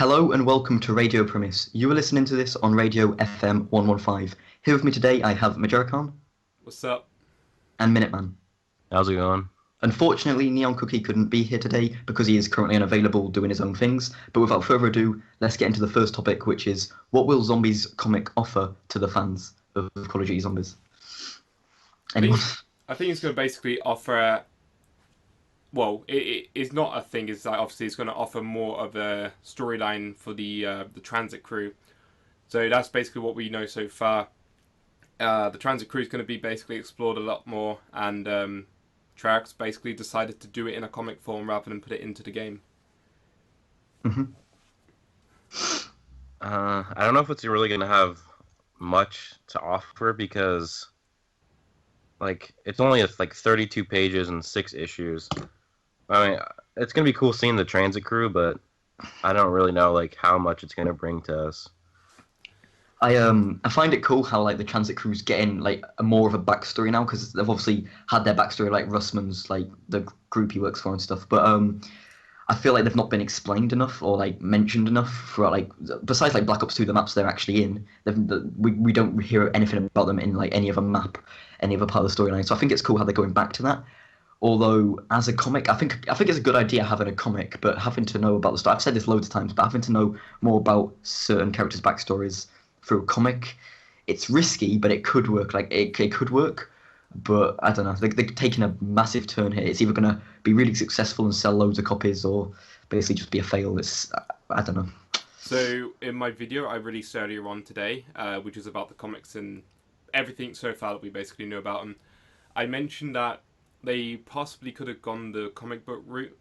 Hello and welcome to Radio Primis. You are listening to this on Radio FM 115. Here with me today I have Majorican What's up? and Minuteman. How's it going? Unfortunately, NeonCookie couldn't be here today because he is currently unavailable doing his own things. But without further ado, let's get into the first topic, which is what will Zombies comic offer to the fans of Call of Duty Zombies? Anyone? I think it's going to basically offer. Well, it's not a thing. It's like obviously it's going to offer more of a storyline for the transit crew. So that's basically what we know so far. The transit crew is going to be basically explored a lot more, and Treyarch basically decided to do it in a comic form rather than put it into the game. hmm I don't know if it's really gonna have much to offer because, it's only like 32 pages and 6 issues. I mean, it's gonna be cool seeing the transit crew, but I don't really know how much it's gonna bring to us. I find it cool how the transit crew's getting a more of a backstory now because they've obviously had their backstory Russman's the group he works for and stuff, but I feel like they've not been explained enough or mentioned enough for besides Black Ops 2, the maps they're actually in. We don't hear anything about them in any other map, any other part of the storyline. So I think it's cool how they're going back to that. Although as a comic, I think it's a good idea having a comic, but having to know about the story. I've said this loads of times, but having to know more about certain characters' backstories through a comic, it's risky, but it could work. It could work, but I don't know. They're taking a massive turn here. It's either going to be really successful and sell loads of copies, or basically just be a fail. I don't know. So in my video I released earlier on today, which is about the comics and everything so far that we basically know about them, I mentioned that they possibly could have gone the comic book route,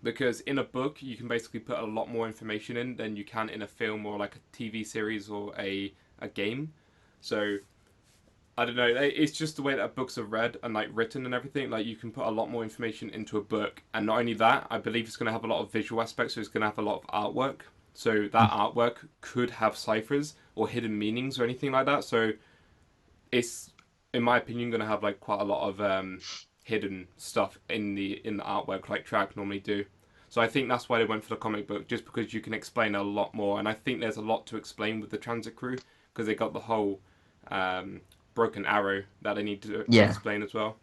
because in a book you can basically put a lot more information in than you can in a film or a TV series or a game. So I don't know, it's just the way that books are read and written and everything. You can put a lot more information into a book, and not only that, I believe it's going to have a lot of visual aspects, so it's going to have a lot of artwork. So that artwork could have ciphers or hidden meanings or anything like that. So it's, in my opinion, going to have quite a lot of hidden stuff in the artwork like Treyarch normally do. So I think that's why they went for the comic book, just because you can explain a lot more. And I think there's a lot to explain with the transit crew because they got the whole broken arrow that they need to Yeah. explain as well.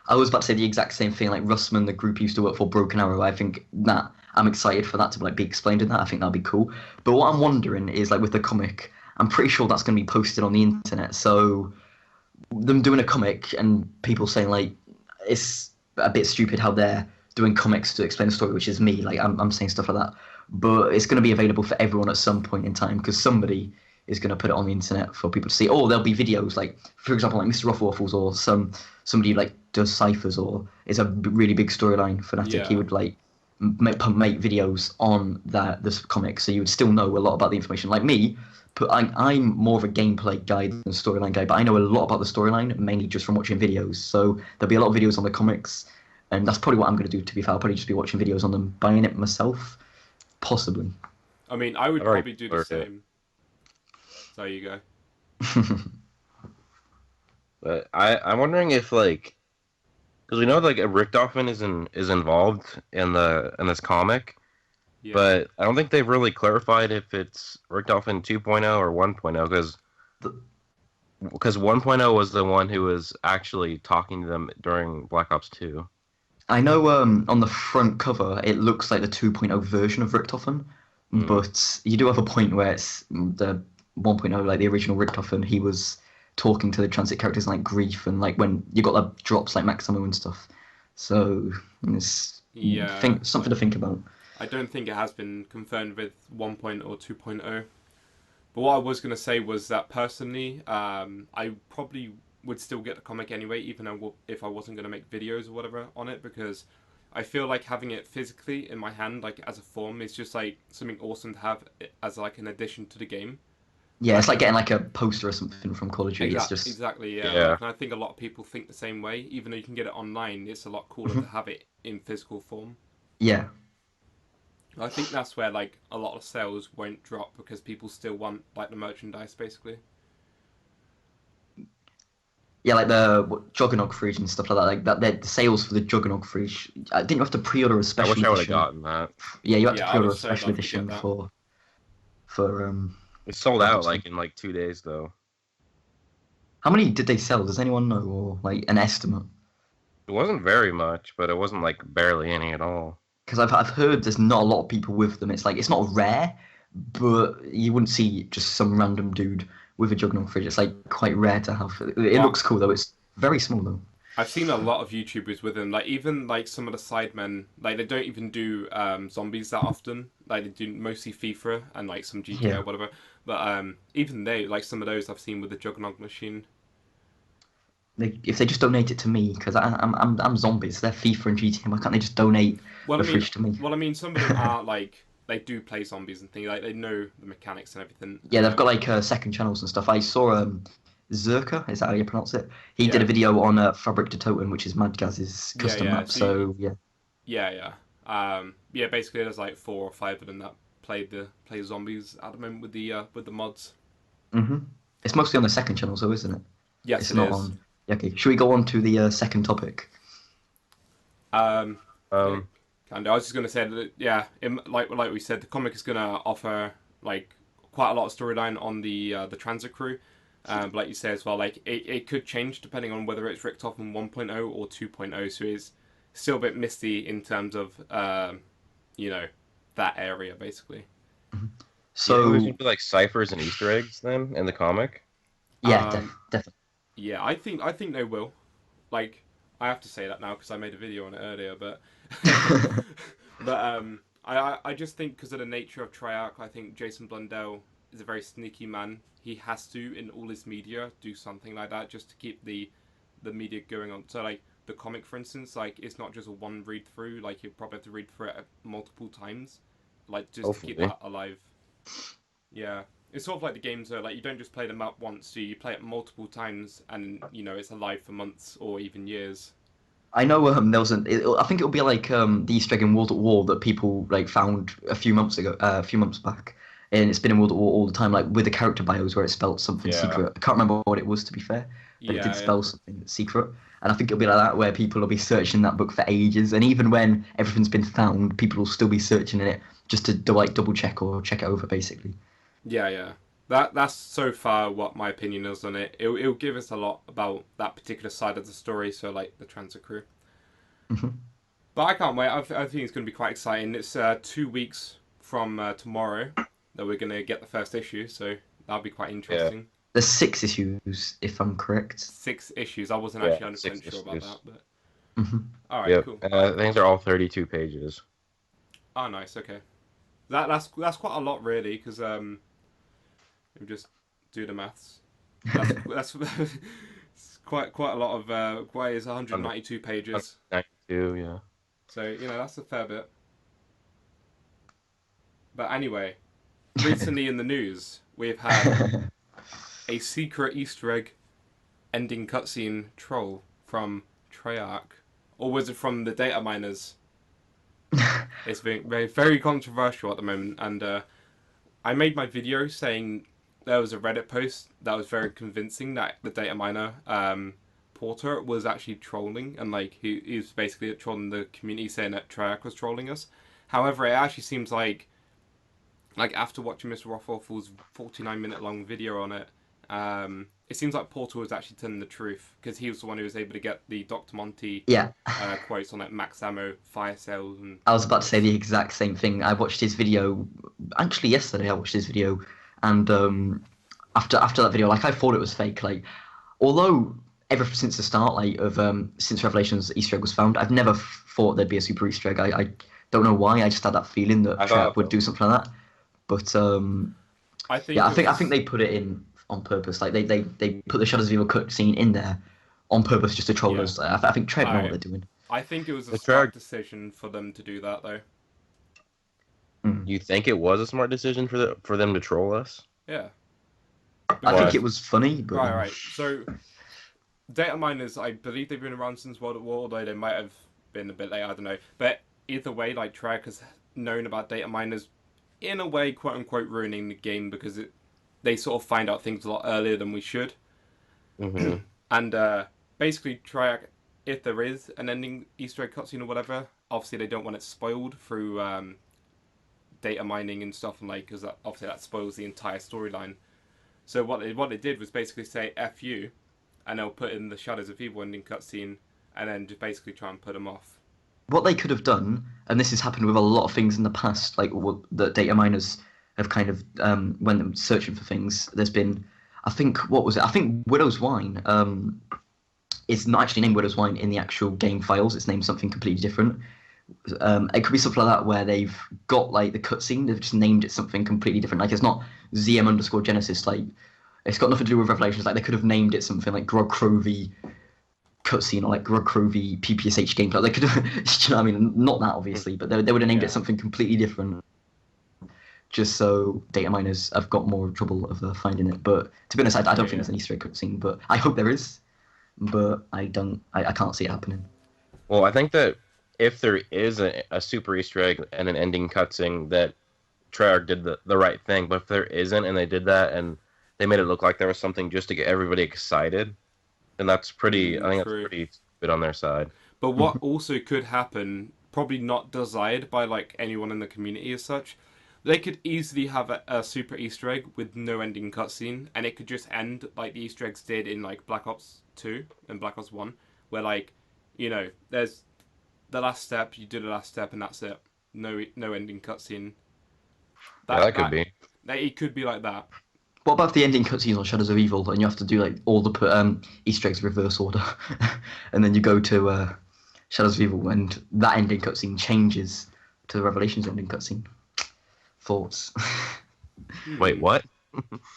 I was about to say the exact same thing. Russman, the group he used to work for, Broken Arrow. I think that I'm excited for that to be explained in that. I think that'll be cool. But what I'm wondering is with the comic, I'm pretty sure that's going to be posted on the internet. So them doing a comic and people saying it's a bit stupid how they're doing comics to explain the story, which is me. I'm saying stuff like that. But it's going to be available for everyone at some point in time because somebody is going to put it on the internet for people to see. Or there'll be videos for example, Mr. Ruffwaffles or somebody does ciphers or it's a really big storyline fanatic. Yeah. He would make videos on this comic, so you would still know a lot about the information. Like me, but I'm more of a gameplay guy than a storyline guy, but I know a lot about the storyline mainly just from watching videos. So there'll be a lot of videos on the comics, and that's probably what I'm going to do. To be fair, I'll probably just be watching videos on them, buying it myself, possibly. I mean, I would All right, probably do the same. So there you go. But I'm wondering if because we know Richtofen is involved in this comic, Yeah. but I don't think they've really clarified if it's Richtofen 2.0 or 1.0 because 1.0 was the one who was actually talking to them during Black Ops 2. I know on the front cover it looks like the 2.0 version of Richtofen, but you do have a point where it's the 1.0, the original Richtofen. He was talking to the transit characters Grief and when you got the drops Maximo and stuff. So it's something to think about. I don't think it has been confirmed with 1.0 or 2.0. But what I was going to say was that personally, I probably would still get the comic anyway, even if I wasn't going to make videos or whatever on it, because I feel like having it physically in my hand, as a form, is just something awesome to have as an addition to the game. Yeah, it's like getting a poster or something from Call of Duty. Exactly, yeah. Yeah. And I think a lot of people think the same way. Even though you can get it online, it's a lot cooler to have it in physical form. Yeah. I think that's where a lot of sales won't drop because people still want the merchandise basically. Yeah, like the Juggernog fridge and stuff like that. Like that, the sales for the Juggernog fridge. Didn't you have to pre-order a I special wish I would have edition? gotten that. Yeah, you had to Yeah, I would pre-order a so special love to get edition that. for It sold that whole out stuff. like in like 2 days though. How many did they sell? Does anyone know, or like an estimate? It wasn't very much, but it wasn't like barely any at all. Because I've heard there's not a lot of people with them. It's like it's not rare, but you wouldn't see just some random dude with a Juggernog fridge. It's like quite rare to have. It Well, looks cool though. It's very small though. I've seen a lot of YouTubers with them. Like even like some of the sidemen, like they don't even do zombies that often. Like they do mostly FIFA and like some GTA Yeah. or whatever. But even they, like some of those I've seen with the Juggernog machine. If they just donate it to me, because I'm zombies. They're FIFA and GTA. Why can't they just donate Well, the fridge to me? some of them are like they do play zombies and things. Like they know the mechanics and everything. Yeah, they've got like second channels and stuff. I saw Zerka, is that how you pronounce it? He did Yeah. a video on Fabric de Totem, which is Madgaz's Yeah, custom yeah. map. So yeah. Yeah. Basically, there's like 4 or 5 of them that play zombies at the moment with the mods. It's mostly on the second channel, so isn't it? Yes, It's it not is. on. Yeah, okay. Should we go on to the second topic? Um, yeah, Um, kind of. I was just gonna say that like we said, the comic is gonna offer like quite a lot of storyline on the transit crew. But like you say as well, like it could change depending on whether it's ripped off in 1.0 or 2.0. So it's still a bit misty in terms of you know that area basically. do you think there's So gonna be like ciphers and Easter eggs then in the comic? yeah, Um, definitely. yeah, I think they will. Like I have to say that now because I made a video on it earlier, but I just think because of the nature of Treyarch, I think Jason Blundell is a very sneaky man. He has to in all his media do something like that just to keep the media going on. So like the comic, for instance, like it's not just a one read through. Like you probably have to read through it multiple times, like just to keep Hopefully. that alive. Yeah. It's sort of like the games are like you don't just play them up once, so you play it multiple times, and it's alive for months or even years. I know there was I think it'll be like the Easter egg in World at War that people like found a few months ago, a few months back, and it's been in World at War all the time, like with the character bios where it spelled something Yeah. secret. I can't remember what it was to be fair, but it did Yeah, spell something secret, and I think it'll be like that where people will be searching that book for ages, and even when everything's been found, people will still be searching in it just to like double check or check it over basically. yeah. That's so far what my opinion is on it. It'll give us a lot about that particular side of the story. So like the transit crew. Mhm. But I can't wait. I think it's going to be quite exciting. It's 2 weeks from tomorrow that we're going to get the first issue. So that'll be quite interesting. There's 6 issues, if I'm correct. 6 issues. I wasn't Yeah, actually 100% 6 sure about issues. that, but hmm all right, Yep. cool. I think they're all 32 pages. Oh, nice. Okay, that's quite a lot, really, because let me just do the maths. That's it's quite a lot of quite is 192 pages. 92, yeah. So that's a fair bit. But anyway, recently in the news we've had a secret Easter egg ending cutscene troll from Treyarch, or was it from the data miners? It's been very very controversial at the moment, and I made my video saying there was a Reddit post that was very convincing that the data miner Porter was actually trolling, and like he was basically trolling the community, saying that Treyarch was trolling us. However, it actually seems like after watching Mr. Rothwolf's 49-minute long video on it, it seems like Porter was actually telling the truth because he was the one who was able to get the Dr. Monty Yeah, quotes on like max ammo, fire sales, and I was about to say the exact same thing. I watched his video, actually yesterday. I watched his video, and after that video, like I thought it was fake. Like, although ever since the start, like of since Revelations Easter egg was found, I've never thought there'd be a super Easter egg. I don't know why. I just had that feeling that I Trap thought would do something like that. But I think yeah, it I think was they put it in on purpose. Like they put the Shadows of Evil cut scene in there on purpose just to troll yeah. us. I think Trent know what I they're doing. I think it was a The smart Treyarch, decision for them to do that though. Mm. you think it was a smart decision for them to troll us? Yeah. I think Why? it was funny, but Right. So data miners, I believe they've been around since World at War, although they might have been a bit late. I don't know. But either way, like Treyarch has known about data miners in a way, quote unquote, ruining the game because they sort of find out things a lot earlier than we should. Hmm. And basically, Treyarch, if there is an ending Easter egg cutscene or whatever, obviously they don't want it spoiled through data mining and stuff, and like, because obviously that spoils the entire storyline. So what they did was basically say "F you," and they'll put in the Shadows of Evil ending cutscene, and then just basically try and put them off. What they could have done, and this has happened with a lot of things in the past, like the data miners have kind of when they're searching for things. There's been, I think, what was it? I think Widow's Wine. It's not actually named Widow's Wine in the actual game files. It's named something completely different. It could be something like that where they've got like the cutscene, they've just named it something completely different. Like it's not ZM_Genesis. Like it's got nothing to do with Revelations. Like they could have named it something like Gorod Krovi cutscene or like Gorod Krovi PPSH gameplay. They could have, you know what I mean? Not that obviously, but they would have named it something completely different. Just so data miners have got more trouble of finding it. But to be honest, I don't think there's an Easter egg cutscene, but I hope there is. But I can't see it happening. Well, I think that if there is a super Easter egg and an ending cutscene, that Treyarch did the right thing. But if there isn't, and they did that, and they made it look like there was something just to get everybody excited, then that's pretty. I think that's pretty good on their side. But what also could happen, probably not desired by like anyone in the community as such, they could easily have a super Easter egg with no ending cutscene, and it could just end like the Easter eggs did in like Black Ops 2 and Black Ops 1, where like, you know, there's the last step, you do the last step, and that's it. No ending cutscene. That could be. It could be like that. What about the ending cutscenes on Shadows of Evil, and you have to do like all the Easter eggs reverse order, and then you go to Shadows of Evil, and that ending cutscene changes to the Revelations ending cutscene. Thoughts? Wait, what?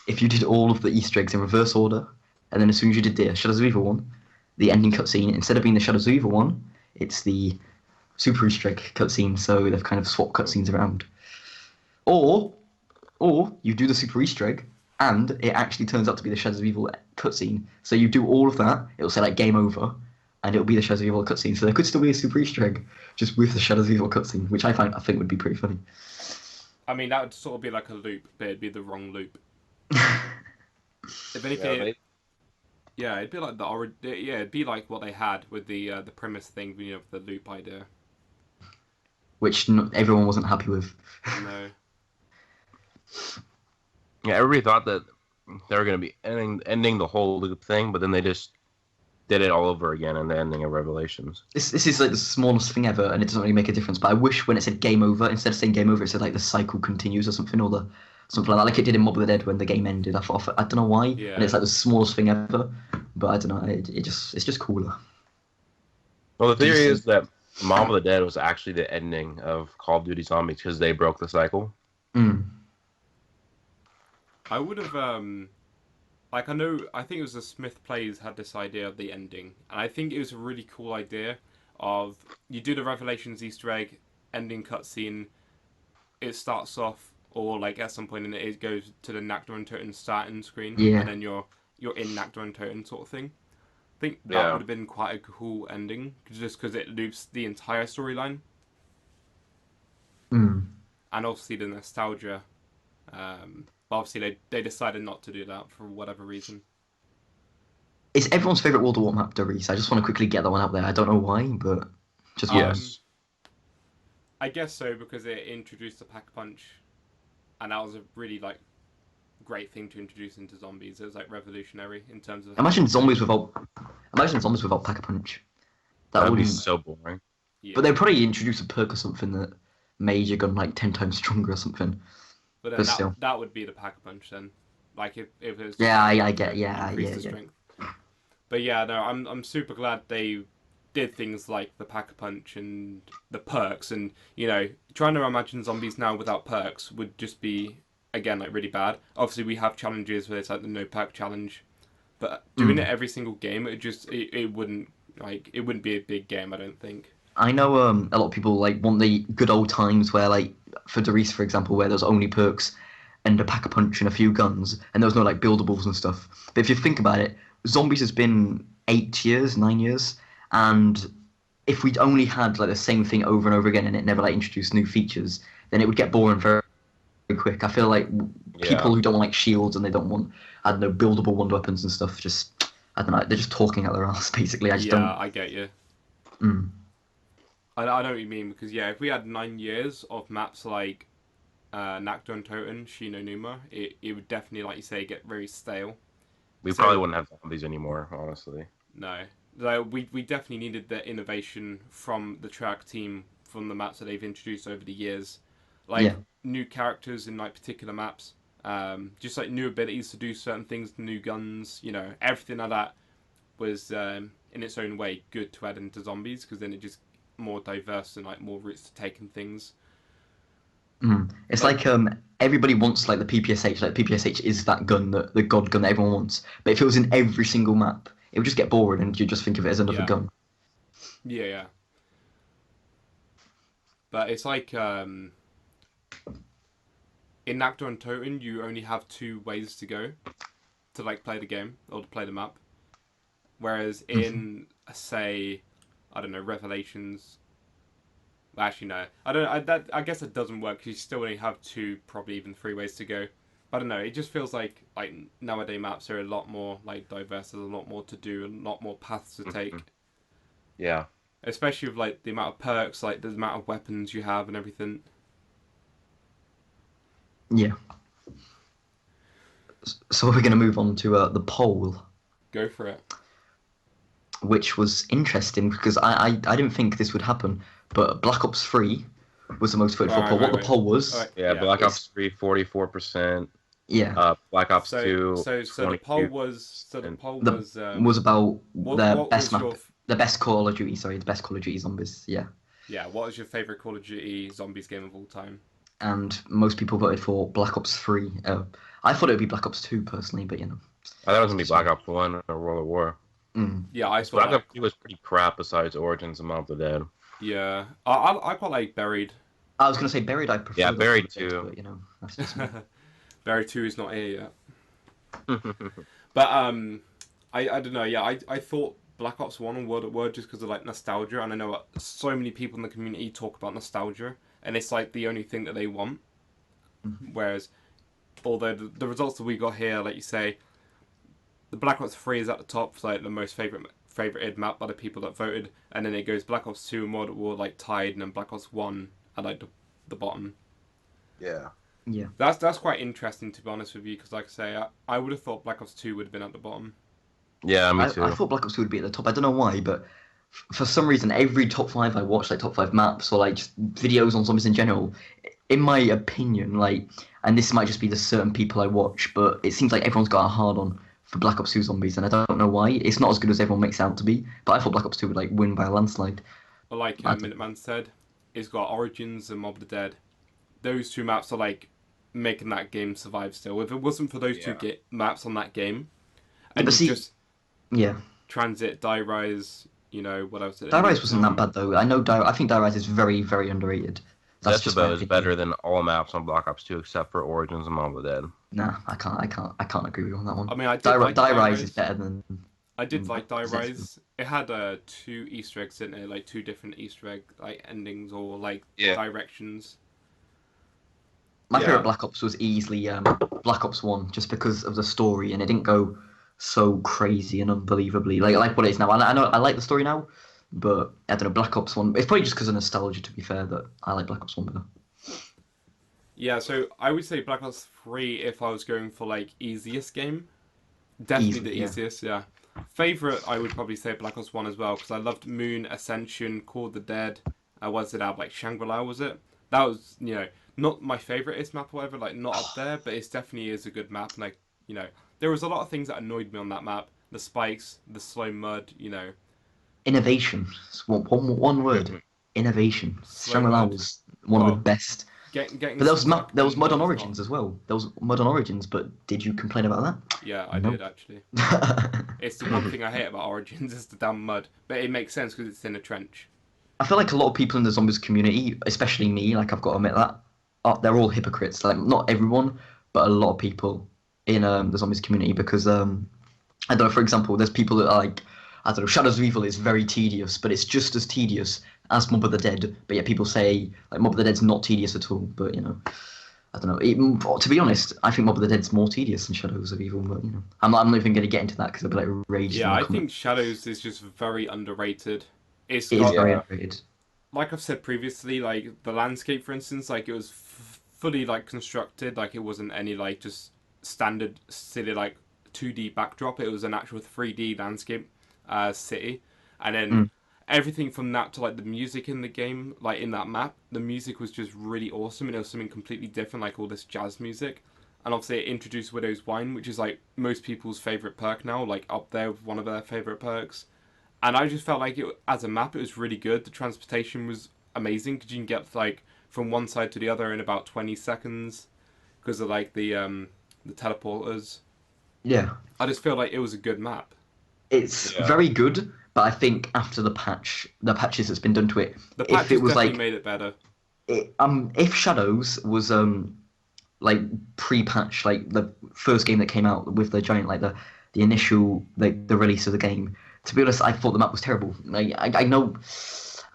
If you did all of the Easter eggs in reverse order, and then as soon as you did the Shadows of Evil one, the ending cutscene, instead of being the Shadows of Evil one, it's the Super Easter egg cutscene, so they've kind of swapped cutscenes around. Or you do the Super Easter egg, and it actually turns out to be the Shadows of Evil cutscene. So you do all of that, it'll say like game over, and it'll be the Shadows of Evil cutscene. So there could still be a Super Easter egg, just with the Shadows of Evil cutscene, which I think would be pretty funny. I mean, that would sort of be like a loop, but it'd be the wrong loop. If anything, it'd be like it'd be like what they had with the Primis thing, you know, the loop idea, which everyone wasn't happy with. No. Yeah, everybody thought that they were going to be ending the whole loop thing, but then they just did it all over again in the ending of Revelations. This is like the smallest thing ever, and it doesn't really make a difference. But I wish when it said game over, instead of saying game over, it said like the cycle continues or something, or something like that, like it did in Mob of the Dead when the game ended. I don't know why, and it's like the smallest thing ever. But I don't know, it's just cooler. Well, the theory is that Mob of the Dead was actually the ending of Call of Duty Zombies because they broke the cycle. I would have I think it was the Smith Plays had this idea of the ending, and I think it was a really cool idea of you do the Revelations Easter egg ending cutscene, it starts off, or like at some point in it goes to the Naktor and Toten starting screen, and then you're in Naktor and Toten sort of thing. I think that would have been quite a cool ending, just because it loops the entire storyline. And obviously the nostalgia. But obviously they decided not to do that for whatever reason. It's everyone's favourite World of War map, Reese. I just want to quickly get that one out there. I don't know why, but just yes. I guess so, because it introduced the Pack-a-Punch, and that was a really like great thing to introduce into zombies. It was like revolutionary in terms of. Imagine zombies without Pack-a-Punch. That would be so boring. Yeah. But they'd probably introduce a perk or something that made your gun like 10 times stronger or something. But then that would be the Pack-a-Punch then, like if it was. I get the strength. But yeah, no, I'm super glad they did things like the Pack-a-Punch and the perks, and you know, trying to imagine zombies now without perks would just be again like really bad. Obviously, we have challenges where it's like the no perk challenge, but doing it every single game, it wouldn't be a big game, I don't think. I know a lot of people like want the good old times where, like, for Doris, for example, where there's only perks and a Pack-a-Punch and a few guns, and there was no like buildables and stuff. But if you think about it, zombies has been 9 years, and if we'd only had like the same thing over and over again and it never like introduced new features, then it would get boring very, very quick. I feel like people who don't want like shields and they don't want, I don't know, buildable wand weapons and stuff, I don't know, they're just talking out their ass basically. I just Yeah, don't. I get you. Mm, I know what you mean because yeah, if we had 9 years of maps like Nakton Toten, Shino Numa, it would definitely, like you say, get very stale. We probably So wouldn't have zombies anymore, honestly. no, like, we definitely needed the innovation from the Treyarch team from the maps that they've introduced over the years, like yeah, new characters in like particular maps, just like new abilities to do certain things, new guns, everything like that was in its own way good to add into zombies because then it just more diverse and like more routes to take and things. it's Like like everybody wants like the PPSH. Like PPSH is that gun, the god gun that everyone wants. But if it was in every single map, it would just get boring, and you just think of it as another yeah, gun. yeah. But it's like in Nakto and Toten, you only have two ways to go to like play the game or to play the map. Whereas in say, I don't know, Revelations. Well, actually, no. I don't. I guess it doesn't work because you still only have two, probably even three ways to go. But I don't know. It just feels like nowadays maps are a lot more like diverse. There's a lot more to do, and a lot more paths to take. Yeah. Especially with like the amount of perks, like the amount of weapons you have and everything. Yeah. So we're going to move on to the poll, Go for it. which was interesting because I didn't think this would happen, but Black Ops 3 was the most voted for poll. What the poll was? Alright, Yeah, Black Ops 3, 44%. Yeah. Black Ops So 2, the poll was Was about what best was map, your the best Call of Duty. Sorry, the best Call of Duty zombies. Yeah. what was your favorite Call of Duty zombies game of all time? And most people voted for Black Ops 3. I thought it would be Black Ops 2 personally, but I thought it was going to be Black Ops 1 or World at War. Yeah, I thought Black Ops 2 was pretty crap besides Origins and Mob of the Dead. Yeah, I quite like Buried. I was going to say Buried. I prefer. Yeah, the Buried Dead, too. But that's just me. Buried 2 is not here yet. But I don't know. Yeah, I thought Black Ops 1 and World at War just because of like nostalgia, and I know so many people in the community talk about nostalgia, and it's like the only thing that they want. Whereas, although the results that we got here, like you say, the Black Ops 3 is at the top, like the most favorited map by the people that voted, and then it goes Black Ops 2 and World at War like tied, and then Black Ops 1 at like the bottom. Yeah. Yeah. That's quite interesting to be honest with you, because like I say, I would have thought Black Ops 2 would have been at the bottom. Yeah, me too. I thought Black Ops 2 would be at the top. I don't know why, but for some reason, every top 5 I watch, like top 5 maps or like just videos on zombies in general, in my opinion, like, and this might just be the certain people I watch, but it seems like everyone's got a hard on for Black Ops 2 zombies, and I don't know why. It's not as good as everyone makes it out to be, but I thought Black Ops 2 would like win by a landslide. But like Minuteman said, it's got Origins and Mob of the Dead. Those two maps are like making that game survive still. If it wasn't for those two maps on that game, and just Transit, Die Rise, what else? Die Rise wasn't that bad though. I think Die Rise is very, very underrated. That's just about as better than all maps on Black Ops 2 except for Origins and Mob of the Dead. Nah, I can't agree with you on that one. I mean, I did Die Rise is better than. I did like Die Rise. It had 2 Easter eggs in it, like 2 different Easter egg like endings or like directions. My favorite Black Ops was easily Black Ops 1, just because of the story, and it didn't go so crazy and unbelievably like what it is now. I know I like the story now, but I don't know, Black Ops 1. It's probably just because of nostalgia, to be fair, that I like Black Ops 1 better. Yeah, so I would say Black Ops 3 if I was going for like easiest game. Definitely the easiest, yeah. Favorite, I would probably say Black Ops 1 as well, because I loved Moon, Ascension, Call of the Dead. What did it have? Like Shangri-La, was it? That was, not my favoriteest map or whatever, like not up there, but it definitely is a good map. And like, there was a lot of things that annoyed me on that map. The spikes, the slow mud, Innovation. It's one word. Innovation. Shangri-La was one of the best. Getting but there was mud on Origins as well. There was mud on Origins, but did you complain about that? Yeah, I did actually. It's the one thing I hate about Origins is the damn mud, but it makes sense because it's in a trench. I feel like a lot of people in the zombies community, especially me, like I've got to admit that, they're all hypocrites. Like not everyone, but a lot of people in the zombies community, because I don't know. For example, there's people that are like, I don't know, Shadows of Evil is very tedious, but it's just as tedious as Mob of the Dead. But yet people say like Mob of the Dead's not tedious at all. But I I don't know. Even, to be honest, I think Mob of the Dead's more tedious than Shadows of Evil. But I'm not even going to get into that because I'll be like raged in Yeah, the I comments. think Shadows is just very underrated. It's It is got, very Yeah. underrated. like I've said previously, like the landscape, for instance, like it was fully like constructed. Like it wasn't any like just standard silly like 2D backdrop. It was an actual 3D landscape city, and then Mm. everything from that to like the music in the game, like in that map, the music was just really awesome, and it was something completely different, like all this jazz music. And obviously, it introduced Widow's Wine, which is like most people's favorite perk now, like up there with one of their favorite perks. And I just felt like it as a map, it was really good. The transportation was amazing because you can get like from one side to the other in about 20 seconds because of like the teleporters. Yeah, I just feel like it was a good map. it's Yeah. very good, but I think after the patches that's been done to it, The if patches it was definitely like made it better. if Shadows was like pre-patch, like the first game that came out with the giant, like the initial like the release of the game. To be honest, I thought the map was terrible. Like I know,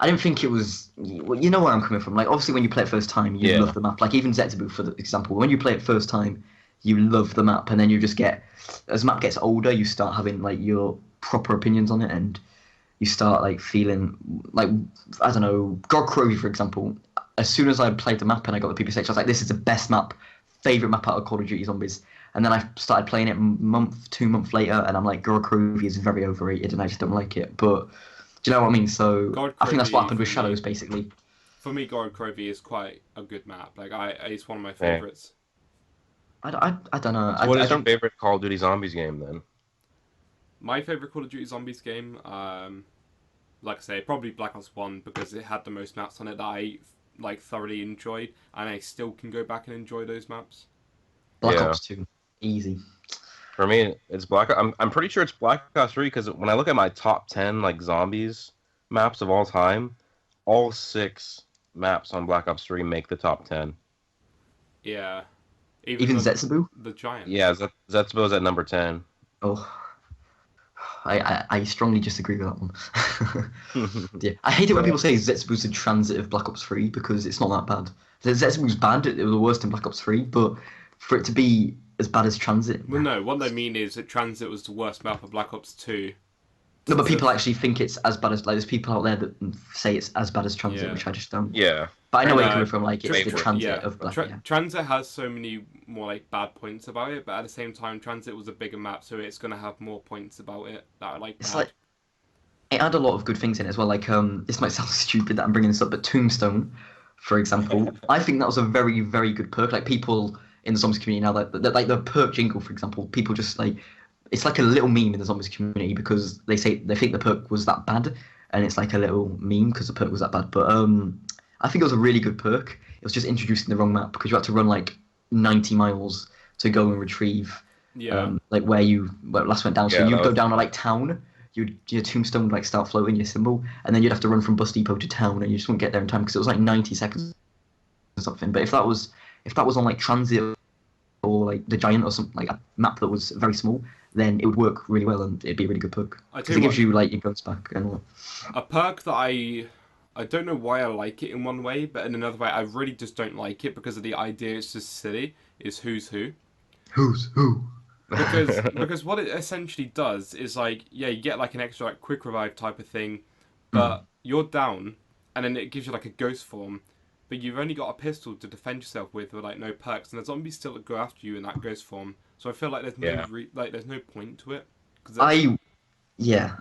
I didn't think it was. You know where I'm coming from. Like obviously, when you play it first time, you Yeah. love the map. Like even Zetsubou, for example, when you play it first time, you love the map, and then you just get as the map gets older, you start having like your proper opinions on it, and you start like feeling like I don't know, Gorod Krovi, for example. As soon as I played the map and I got the PPSH, I was like, "This is the best map, favorite map out of Call of Duty Zombies." And then I started playing it 2 months later, and I'm like, Gorod Krovi is very overrated, and I just don't like it. But do you know what I mean? So God I think that's what Krovi happened with Shadows, basically. for me, Gorod Krovi is quite a good map. Like it's one of my Hey. favorites. I don't know. So what I is your don't. favorite Call of Duty Zombies game then? My favorite Call of Duty Zombies game, like I say, probably Black Ops One because it had the most maps on it that I like thoroughly enjoyed, and I still can go back and enjoy those maps. Black Yeah. Ops 2, easy. For me, it's I'm pretty sure it's Black Ops 3 because when I look at my top 10 like zombies maps of all time, all 6 maps on Black Ops 3 make the top 10. Yeah, even Even Zetsubou. the Yeah, Giants. Zetsubou's at number 10. Oh, I strongly disagree with that one. Yeah, I hate it when Yeah. people say Zetsubou's a transit of Black Ops 3 because it's not that bad. Zetsubou's bad, it was the worst in Black Ops 3, but for it to be as bad as Transit. Well, no, what they mean is that Transit was the worst map of Black Ops Two. No, but people actually think it's as bad as, like, there's people out there that say it's as bad as Transit, Yeah. which I just don't. Yeah. But I know where you're No, coming from, like, it's the Tra- Transit yeah, of Black, yeah. Transit has so many more like bad points about it, but at the same time, Transit was a bigger map, so it's gonna have more points about it that are like It's bad. like, it had a lot of good things in it as well, like, this might sound stupid that I'm bringing this up, but Tombstone, for example, I think that was a very, very good perk. Like, people in the zombies community now, like the perk jingle, for example, people just like, it's like a little meme in the zombies community because they think the perk was that bad, and it's like a little meme because the perk was that bad. But I think it was a really good perk. It was just introduced in the wrong map because you had to run like 90 miles to go and retrieve Yeah, like where you last went down. So Yeah, you'd that go was- down to like town. Your tombstone would like start floating your symbol, and then you'd have to run from bus depot to town, and you just wouldn't get there in time because it was like 90 seconds or something. But if that was on like Transit or like the Giant or something, like a map that was very small, then it would work really well and it'd be a really good perk I tell because you it gives what, you like your guns back and all. a perk that I don't know why I like it in one way, but in another way, I really just don't like it because of the idea. It's just silly. Is Who's Who. Who's who? Because what it essentially does is like yeah you get like an extra like quick revive type of thing, but you're down, and then it gives you like a ghost form, but you've only got a pistol to defend yourself with like no perks, and the zombies still go after you in that ghost form. So I feel like there's no Yeah. there's no point to it. Yeah,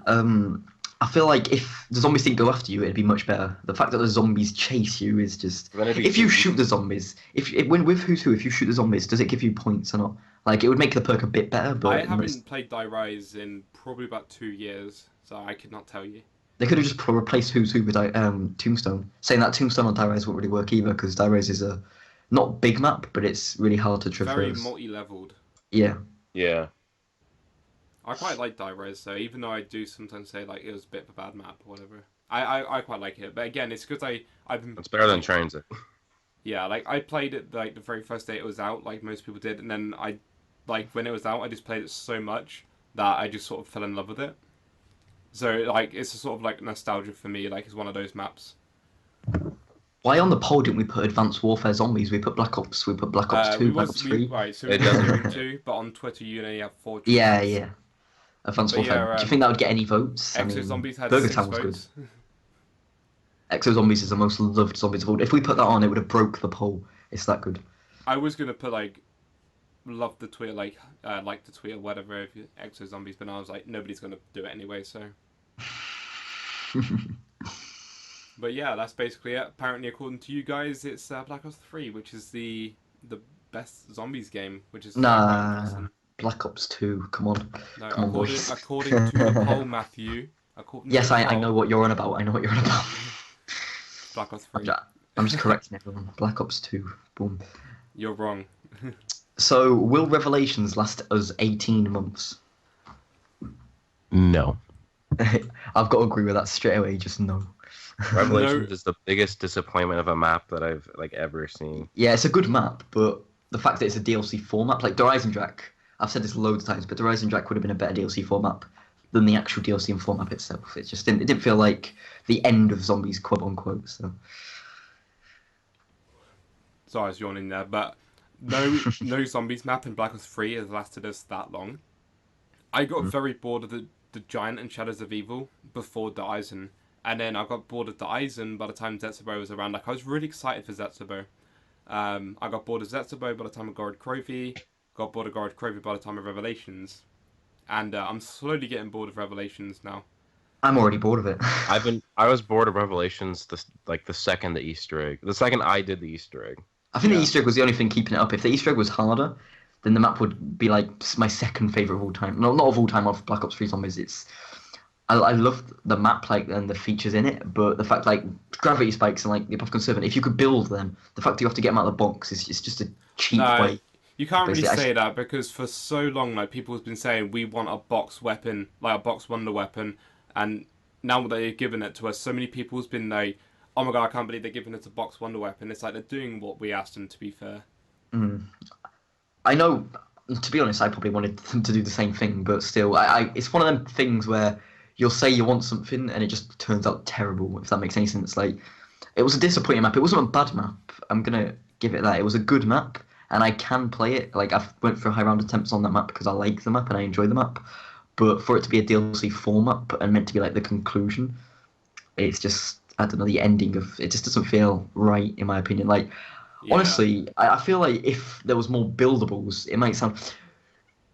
I feel like if the zombies didn't go after you, it'd be much better. The fact that the zombies chase you is just. Then it'd be If you easy. shoot the zombies, when with Who's Who, if you shoot the zombies, does it give you points or not? Like it would make the perk a bit better, but I haven't played Die Rise in probably about 2 years, so I could not tell you. they could have just replaced Who's Who with Tombstone. Saying that Tombstone on Di-Rise won't really work either because Di-Rise is a not big map, but it's really hard to traverse. Very multi-leveled. Yeah. Yeah. I quite like Die Rise though, even though I do sometimes say like it was a bit of a bad map or whatever. I quite like it, but again, it's because I've been It's better than Transit. yeah, like I played it like the very first day it was out, like most people did, and then I like when it was out, I just played it so much that I just sort of fell in love with it. So like it's a sort of like nostalgia for me, like it's one of those maps. Why on the poll didn't we put Advanced Warfare Zombies? We put Black Ops. We put Black Ops We 2, Black was Ops we 3. right, so we It were doesn't. doing two, but on Twitter you only have four Yeah, choices. yeah. Advanced But Warfare. yeah, Do you think that would get any votes? I Exo mean, Zombies had Burger 6 Town was good. votes. Exo Zombies is the most loved zombies of all. If we put that on, it would have broke the poll. It's that good. I was gonna put like love the tweet, like the tweet or whatever if Exo Zombies, but I was like nobody's gonna do it anyway, so. But yeah, that's basically it. Apparently, according to you guys, it's Black Ops 3, which is the best zombies game, which is quite Nah, interesting. Black Ops 2. Come on, No, come on, according to the boys. poll, Matthew. According to Yes, the I poll, know what you're on about. I know what you're on about. Black Ops I'm 3. just, I'm just correcting everyone. Black Ops 2. Boom. You're wrong. So, will Revelations last us 18 months? No. I've got to agree with that straight away. Just no. Revelations No. is the biggest disappointment of a map that I've like ever seen. Yeah, it's a good map, but the fact that it's a DLC format, like Horizon Jack, I've said this loads of times, but Horizon Jack would have been a better DLC format than the actual DLC and format itself. It just didn't feel like the end of Zombies, quote unquote. So. Sorry, I was yawning there, but no zombies map in Black Ops 3 has lasted us that long. I got very bored of the Giant and Shadows of Evil before the Eisen, and then I got bored of the Eisen by the time Zetsubou was around. Like I was really excited for Zetsubou. I got bored of Zetsubou by the time of Gorod Krovi. Got bored of Gorod Krovi by the time of Revelations, and I'm slowly getting bored of Revelations now. I'm already bored of it. I was bored of Revelations the second the Easter egg. The second I did the Easter egg. I think Yeah. the Easter egg was the only thing keeping it up. If the Easter egg was harder, then the map would be like my second favorite of all time. No, not of all time of Black Ops 3 Zombies. I love the map like and the features in it, but the fact like gravity spikes and like the Above Conservant, if you could build them, the fact that you have to get them out of the box is it's just a cheap No, way. you can't really Basically, say that because for so long, like people have been saying, we want a box weapon, like a box wonder weapon, and now that they've given it to us, so many people have been like, "Oh my god, I can't believe they're giving us a box wonder weapon." It's like they're doing what we asked them. To be fair, I know. To be honest, I probably wanted them to do the same thing, but still, it's one of them things where you'll say you want something and it just turns out terrible. If that makes any sense, like it was a disappointing map. It wasn't a bad map. I'm gonna give it that. It was a good map, and I can play it. Like I've went through high round attempts on that map because I like the map and I enjoy the map. But for it to be a DLC format and meant to be like the conclusion, it's just I don't know the ending of it just doesn't feel right in my opinion. Like yeah, honestly, I feel like if there was more buildables, it might sound.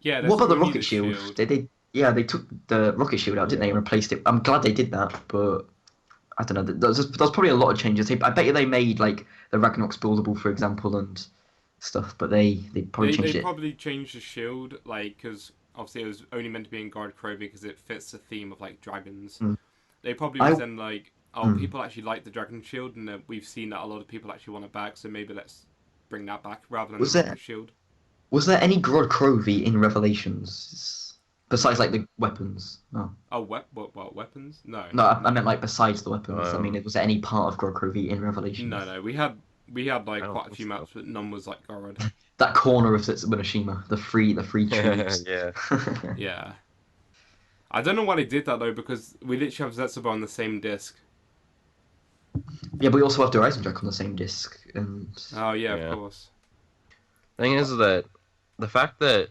yeah. What There's about the only rocket the shield? shield. They took the rocket shield out, didn't they, and replaced it. I'm glad they did that, but I don't know. There's probably a lot of changes. I bet you they made like the Ragnarok's buildable, for example, and stuff, but they probably They changed it. probably changed the shield, like because obviously it was only meant to be in Guard Krovi because it fits the theme of like dragons. Mm. They probably I was then like, oh, mm. people actually like the dragon shield, and we've seen that a lot of people actually want it back, so maybe let's bring that back rather than Was the there rocket shield. was there any Gorod Krovi in Revelations besides like the weapons? No, Oh, what weapons? No, no, I meant like besides the weapons. I mean, Um, was there any part of Gorod Krovi in Revelations? no. We had I like don't quite a think few so. maps, but none was like Gorod. That corner of Zetsubou No Shima, the free troops. Yeah. Yeah, I don't know why they did that though, because we literally have Zetsubou on the same disc. Yeah, but we also have the Horizon Jack on the same disc, and Oh yeah, of Yeah. course. Thing is that the fact that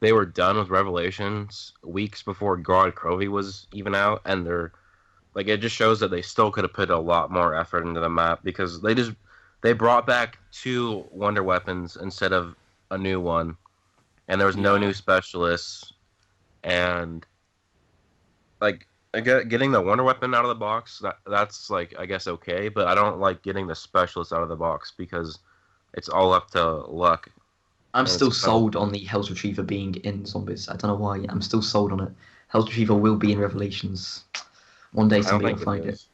they were done with Revelations weeks before Gorod Krovi was even out, and they're like it just shows that they still could have put a lot more effort into the map because they brought back 2 wonder weapons instead of a new one, and there was no Yeah. new specialists, and like getting the wonder weapon out of the box that's like I guess okay, but I don't like getting the specialist out of the box because it's all up to luck. I'm And still it's sold on the Hell's Retriever being in Zombies. I don't know why. I'm still sold on it. Hell's Retriever will be in Revelations. One day I don't somebody will think find it it. is.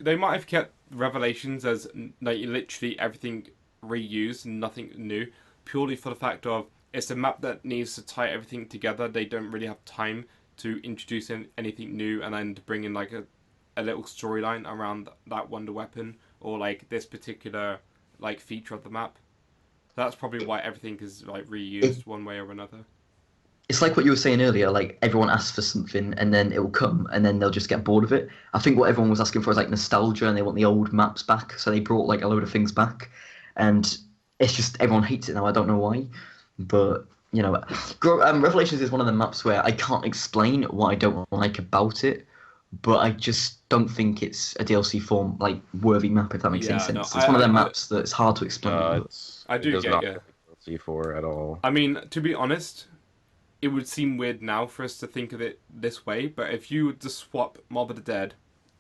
They might have kept Revelations as like literally everything reused and nothing new, purely for the fact of it's a map that needs to tie everything together. They don't really have time to introduce anything new and then to bring in like a little storyline around that wonder weapon or like this particular like feature of the map. That's probably why everything is like reused one way or another. it's like what you were saying earlier. Like everyone asks for something, and then it will come, and then they'll just get bored of it. I think what everyone was asking for is like nostalgia, and they want the old maps back. So they brought like a load of things back, and it's just everyone hates it now. I don't know why, but you know, Revelations is one of the maps where I can't explain what I don't like about it, but I just don't think it's a DLC form like worthy map. If that makes any Yeah, no, sense, it's one of them maps that's hard to explain. I it do does get not you. C4 at all. I mean, to be honest, it would seem weird now for us to think of it this way, but if you were to swap Mob of the Dead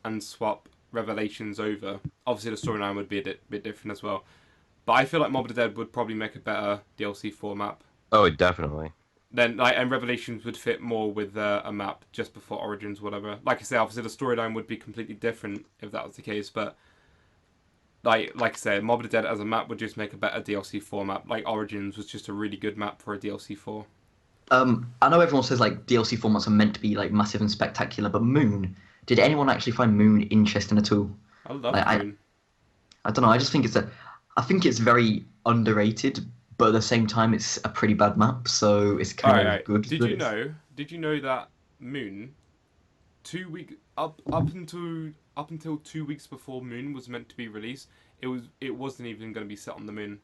and swap Revelations over, obviously the storyline would be a bit different as well. But I feel like Mob of the Dead would probably make a better DLC 4 map. Oh, definitely. Then, like, and Revelations would fit more with a map just before Origins, whatever. Like I say, obviously the storyline would be completely different if that was the case, but like I said, Mob of the Dead as a map would just make a better DLC 4 map. Like Origins was just a really good map for a DLC 4. I know everyone says like DLC formats are meant to be like massive and spectacular, but Moon, did anyone actually find Moon interesting at all? I love Like, Moon. I don't know. I just think I think it's very underrated, but at the same time, it's a pretty bad map, so it's kind of good. Did you know? Did you know that Moon, 2 week up until 2 weeks before Moon was meant to be released, it wasn't even going to be set on the Moon.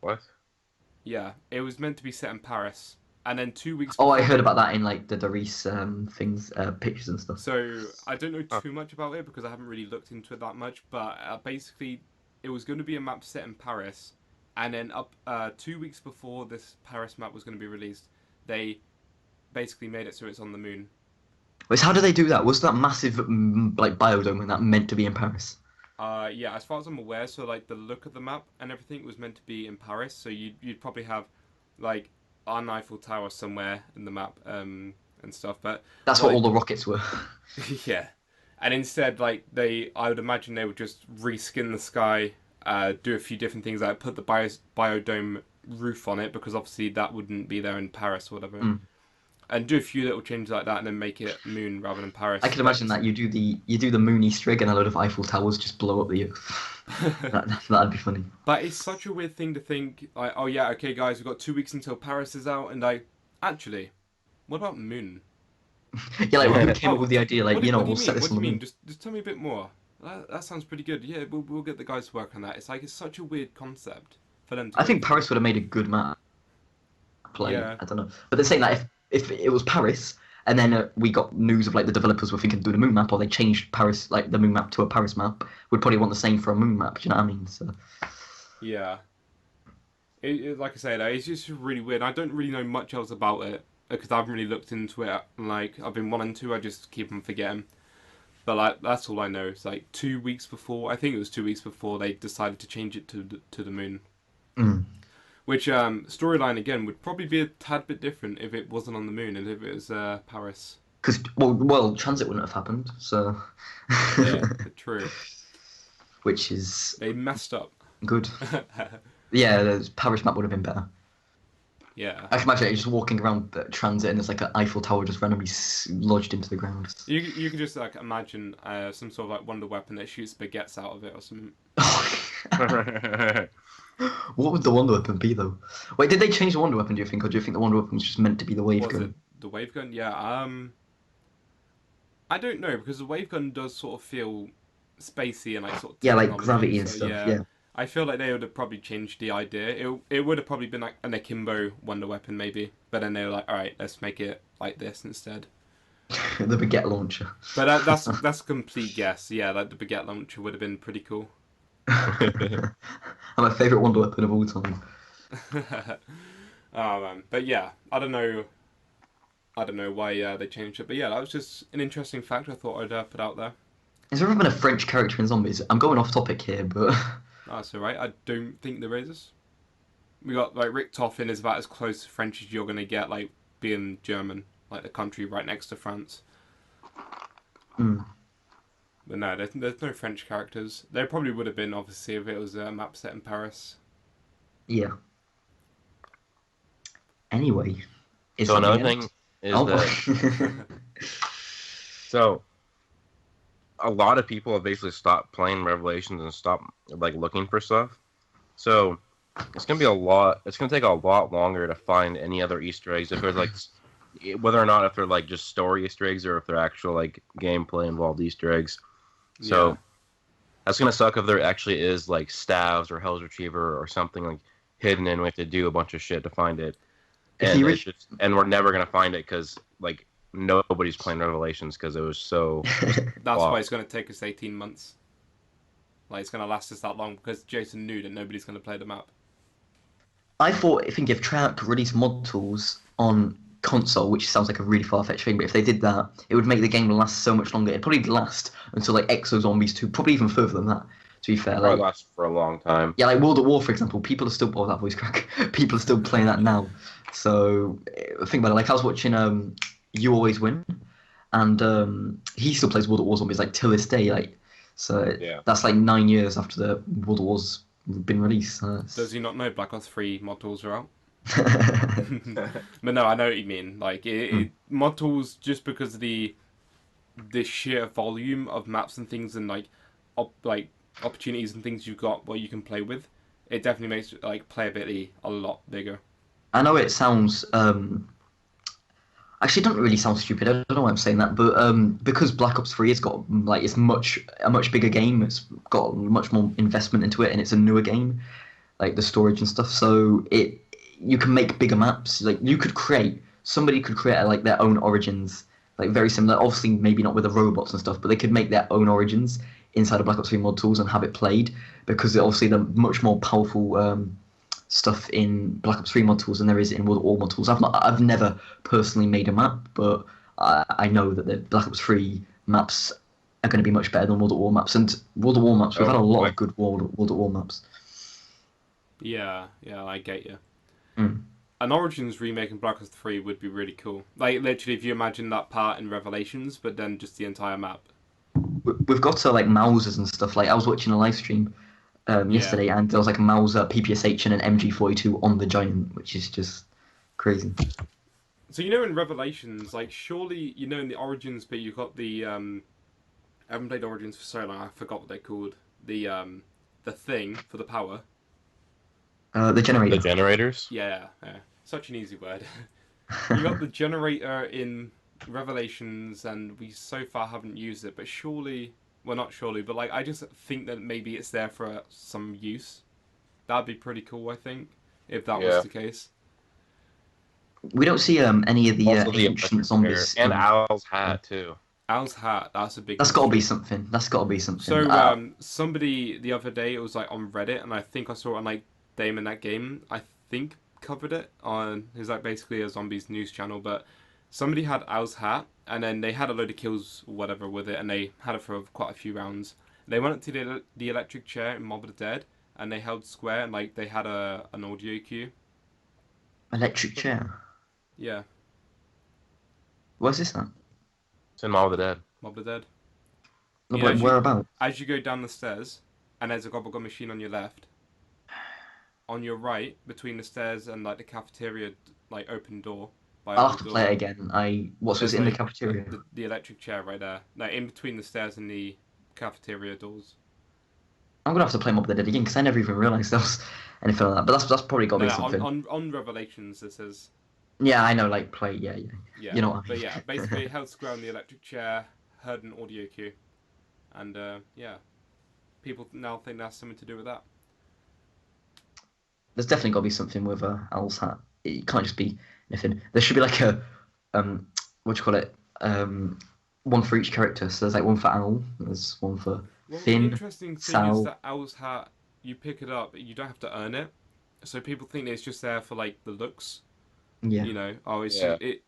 What? Yeah, it was meant to be set in Paris, and then 2 weeks. Oh, before I heard about that in like the Darius things, pictures and stuff. So I don't know too much about it because I haven't really looked into it that much. But basically, it was going to be a map set in Paris, and then 2 weeks before this Paris map was going to be released, they basically made it so it's on the Moon. Wait, so how did they do that? Was that massive like biodome and that meant to be in Paris? Yeah, as far as I'm aware, so like the look of the map and everything was meant to be in Paris. So you'd probably have like an Eiffel Tower somewhere in the map and stuff. But That's what all the rockets were. yeah, and instead, like I would imagine they would just reskin the sky, do a few different things, like put the biodome roof on it because obviously that wouldn't be there in Paris or whatever, and do a few little changes like that, and then make it Moon rather than Paris. I can imagine that you do the Moon Easter egg and a load of Eiffel Towers just blow up the Earth. That'd be funny. But it's such a weird thing to think, like, oh yeah, okay guys, we've got 2 weeks until Paris is out, and like, actually, what about Moon? Yeah, like who came up with the idea? Like, we'll set this What do on you the mean? Moon. Just tell me a bit more. That sounds pretty good. Yeah, we'll get the guys to work on that. It's such a weird concept for them to. I think Paris would have made a good map. Like, Yeah. I don't know, but they're saying that if it was Paris and then we got news of like the developers were thinking of doing a Moon map, or they changed Paris like the Moon map to a Paris map, we'd probably want the same for a Moon map. Do you know what I mean? So. Yeah. Like I said, it's just really weird. I don't really know much else about it because I haven't really looked into it. Like I've been wanting to, I just keep on forgetting. But like that's all I know. It's like 2 weeks before. I think it was 2 weeks before they decided to change it to the Moon. Which storyline again would probably be a tad bit different if it wasn't on the Moon and if it was Paris. Because well, transit wouldn't have happened. So. Yeah, true. Which is. They messed up. Good. Yeah, the Paris map would have been better. Yeah. I can imagine it just walking around transit and there's like an Eiffel Tower just randomly lodged into the ground. You can just like imagine some sort of like wonder weapon that shoots baguettes out of it or something. What would the wonder weapon be though? Wait, did they change the wonder weapon? Do you think, or do you think the wonder weapon was just meant to be the wave gun? The wave gun? Yeah. I don't know because the wave gun does sort of feel spacey and like sort of like gravity and stuff. Yeah. I feel like they would have probably changed the idea. It would have probably been like an akimbo wonder weapon maybe, but then they were like, all right, let's make it like this instead. The baguette launcher. But that's a complete guess. Yeah, like the baguette launcher would have been pretty cool. My favourite wonder weapon of all time. Oh man, but yeah, I don't know why they changed it, but yeah, that was just an interesting fact I thought I'd put out there. Has there ever been a French character in Zombies? I'm going off topic here, but That's alright. I don't think there is. We got like Rick Toffin is about as close to French as you're gonna get, like being German, like the country right next to France. But no, there's no French characters. There probably would have been, obviously, if it was a map set in Paris. Yeah. Anyway, so another thing is that so a lot of people have basically stopped playing Revelations and stopped like looking for stuff. So it's gonna be a lot. It's gonna take a lot longer to find any other Easter eggs if there's like, whether or not if they're like just story Easter eggs or if they're actual like gameplay involved Easter eggs. So Yeah. that's gonna suck if there actually is like staves or Hell's Retriever or something like hidden, and we have to do a bunch of shit to find it. If And the it's just, and we're never gonna find it because like nobody's playing Revelations because it was so. That's Wow. why it's going to take us 18 months. Like, it's going to last us that long because Jason knew that nobody's going to play the map. I think if Treyarch could release mod tools on console, which sounds like a really far-fetched thing, but if they did that, it would make the game last so much longer. It'd probably last until like Exo Zombies 2, probably even further than that. To be fair, Probably like lasts for a long time. yeah, like World at War, for example, people are still that voice crack. People are still playing that now. So think about it. Like I was watching You Always Win, and he still plays World at War Zombies like till this day. Like so, Yeah. that's like 9 years after the World at War's been released. Does he not know Black Ops 3 mod tools are out? But no, I know what you mean. Like, mod tools, just because of the sheer volume of maps and things and like opportunities and things you've got what you can play with, it definitely makes like playability a lot bigger. I know it sounds actually it doesn't really sound stupid. I don't know why I'm saying that, but because Black Ops 3 has got like it's a much bigger game. It's got much more investment into it, and it's a newer game, like the storage and stuff. So you can make bigger maps. Like somebody could create like their own origins, like very similar. Obviously, maybe not with the robots and stuff, but they could make their own origins inside of Black Ops 3 mod tools and have it played, because obviously they're much more powerful stuff in Black Ops 3 mod tools than there is in World at War mod tools. I've never personally made a map, but I know that the Black Ops 3 maps are going to be much better than World at War maps. And World at War maps, we've had a lot of good World at War maps. Yeah, I get you. Mm. An Origins remake in Black Ops 3 would be really cool. Like, literally, if you imagine that part in Revelations, but then just the entire map. We've got like Mausers and stuff. Like I was watching a live stream yesterday, and there was like a Mauser, PPSH, and an MG42 on the Giant, which is just crazy. So in Revelations, like surely in the Origins bit you've got the I haven't played Origins for so long, I forgot what they're called. The thing for the power. The generator. The generators. Yeah, such an easy word. You got the generator in Revelations, and we so far haven't used it, but surely, well, not surely, but like I just think that maybe it's there for some use. That'd be pretty cool, I think, if that was the case. We don't see any of the Also the ancient zombies. and Owl's hat too. Owl's hat, that's a big. That's got to be something. That's got to be something. So somebody the other day, it was like on Reddit, and I think I saw it on like Dame in That Game. I think covered it on his like basically a zombies news channel, but somebody had Owl's hat, and then they had a load of kills or whatever with it, and they had it for quite a few rounds. They went up to the electric chair in Mob of the Dead, and they held square, and like they had an audio cue. Electric chair. Yeah. Where's this at? It's in Mob of the Dead. Mob of the Dead. No, Yeah, but whereabouts? As you go down the stairs, and there's a gobble machine on your left. On your right, between the stairs and like the cafeteria, like open door. I'll have to play it again. What's in the cafeteria? The electric chair right there. Like in between the stairs and the cafeteria doors. I'm gonna have to play Mob of the Dead again because I never even realised there was anything like that. But that's probably got to be something. On Revelations, it says. Yeah, I know. Like play. Yeah. You know what I mean. But yeah, basically held square on the electric chair, heard an audio cue, and people now think that's something to do with that. There's definitely got to be something with Owl's hat. It can't just be anything. There should be like a what do you call it? One for each character. So there's like one for Owl. There's one for Finn. The interesting thing Sal. is that Owl's hat, you pick it up, you don't have to earn it. So people think it's just there for like the looks. Yeah.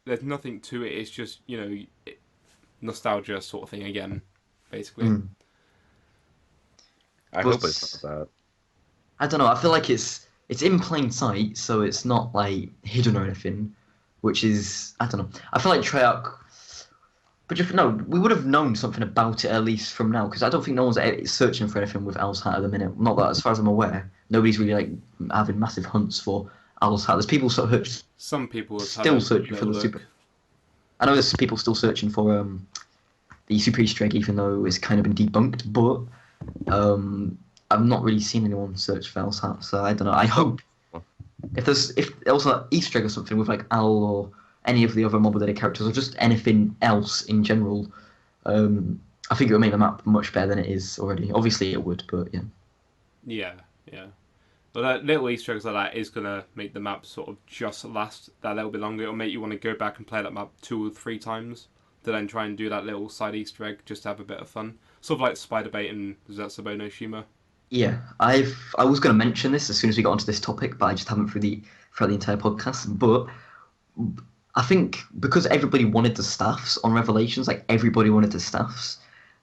There's nothing to it. It's just nostalgia sort of thing again, basically. Mm. I hope it's not that. I don't know. I feel like it's in plain sight, so it's not like hidden or anything. Which is, I don't know. I feel like Treyarch. But we would have known something about it at least from now, because I don't think no one's searching for anything with Owl's hat at the minute. Not that, as far as I'm aware, nobody's really like having massive hunts for Owl's hat. There's people Some people have still searching for the super. I know there's people still searching for the super Easter egg, even though it's kind of been debunked. But I've not really seen anyone search for LSAT, so I don't know. I hope if also Easter egg or something with like Al or any of the other mobile data characters or just anything else in general, I think it would make the map much better than it is already. Obviously it would, but yeah. Yeah, yeah. But that little Easter eggs like that is gonna make the map sort of just last that little bit longer. It'll make you want to go back and play that map 2 or 3 times to then try and do that little side Easter egg just to have a bit of fun. Sort of like Spider Bait and Zetsubou No Shima. Yeah, I was going to mention this as soon as we got onto this topic, but I just haven't throughout the entire podcast. But I think because everybody wanted the staffs on Revelations, like everybody wanted the staffs,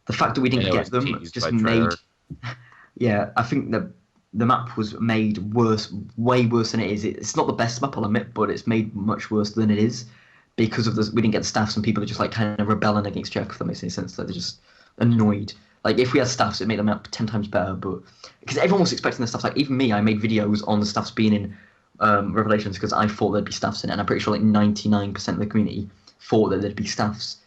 the fact that we didn't get them just made. Yeah, I think the map was made worse, way worse than it is. It's not the best map, I'll admit, but it's made much worse than it is because of this. We didn't get the staffs, and people are just like kind of rebelling against Jack. If that makes any sense, like they're just annoyed. Like if we had staffs, it'd make the map 10 times better. But because everyone was expecting the staffs, like even me, I made videos on the staffs being in Revelations because I thought there'd be staffs in it, and I'm pretty sure like 99% of the community thought that there'd be staffs